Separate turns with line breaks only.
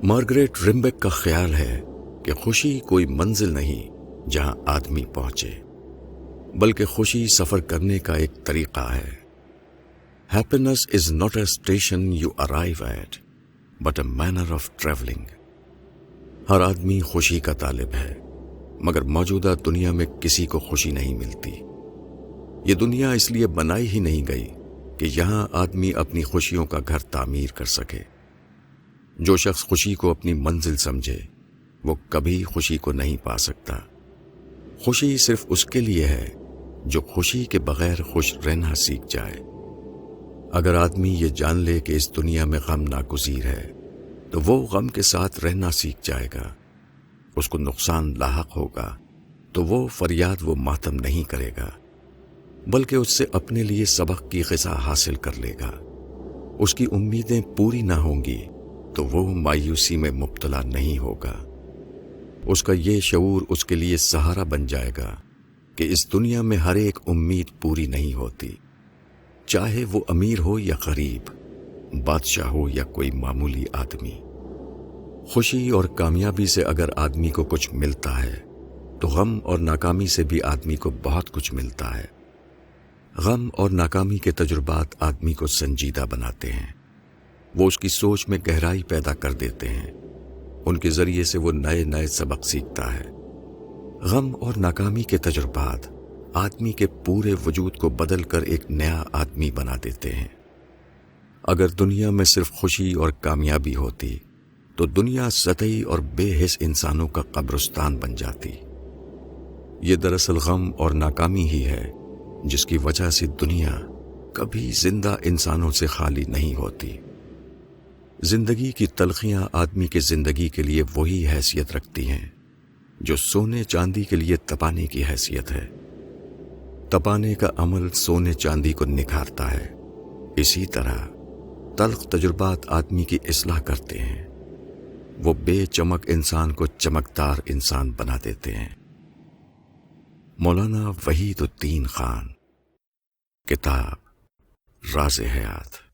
Margaret ریمبیک کا خیال ہے کہ خوشی کوئی منزل نہیں جہاں آدمی پہنچے، بلکہ خوشی سفر کرنے کا ایک طریقہ ہے۔ Happiness is not a station you arrive at but a manner of travelling. ہر آدمی خوشی کا طالب ہے، مگر موجودہ دنیا میں کسی کو خوشی نہیں ملتی۔ یہ دنیا اس لیے بنائی ہی نہیں گئی کہ یہاں آدمی اپنی خوشیوں کا گھر تعمیر کر سکے۔ جو شخص خوشی کو اپنی منزل سمجھے وہ کبھی خوشی کو نہیں پا سکتا۔ خوشی صرف اس کے لیے ہے جو خوشی کے بغیر خوش رہنا سیکھ جائے۔ اگر آدمی یہ جان لے کہ اس دنیا میں غم ناگزیر ہے تو وہ غم کے ساتھ رہنا سیکھ جائے گا۔ اس کو نقصان لاحق ہوگا تو وہ فریاد و ماتم نہیں کرے گا، بلکہ اس سے اپنے لیے سبق کی غذا حاصل کر لے گا۔ اس کی امیدیں پوری نہ ہوں گی تو وہ مایوسی میں مبتلا نہیں ہوگا۔ اس کا یہ شعور اس کے لیے سہارا بن جائے گا کہ اس دنیا میں ہر ایک امید پوری نہیں ہوتی، چاہے وہ امیر ہو یا غریب، بادشاہ ہو یا کوئی معمولی آدمی۔ خوشی اور کامیابی سے اگر آدمی کو کچھ ملتا ہے تو غم اور ناکامی سے بھی آدمی کو بہت کچھ ملتا ہے۔ غم اور ناکامی کے تجربات آدمی کو سنجیدہ بناتے ہیں، وہ اس کی سوچ میں گہرائی پیدا کر دیتے ہیں، ان کے ذریعے سے وہ نئے نئے سبق سیکھتا ہے۔ غم اور ناکامی کے تجربات آدمی کے پورے وجود کو بدل کر ایک نیا آدمی بنا دیتے ہیں۔ اگر دنیا میں صرف خوشی اور کامیابی ہوتی تو دنیا سطحی اور بے حس انسانوں کا قبرستان بن جاتی۔ یہ دراصل غم اور ناکامی ہی ہے جس کی وجہ سے دنیا کبھی زندہ انسانوں سے خالی نہیں ہوتی۔ زندگی کی تلخیاں آدمی کے زندگی کے لیے وہی حیثیت رکھتی ہیں جو سونے چاندی کے لیے تپانے کی حیثیت ہے۔ تپانے کا عمل سونے چاندی کو نکھارتا ہے، اسی طرح تلخ تجربات آدمی کی اصلاح کرتے ہیں، وہ بے چمک انسان کو چمکدار انسان بنا دیتے ہیں۔ مولانا وحید الدین خان، کتاب راز حیات۔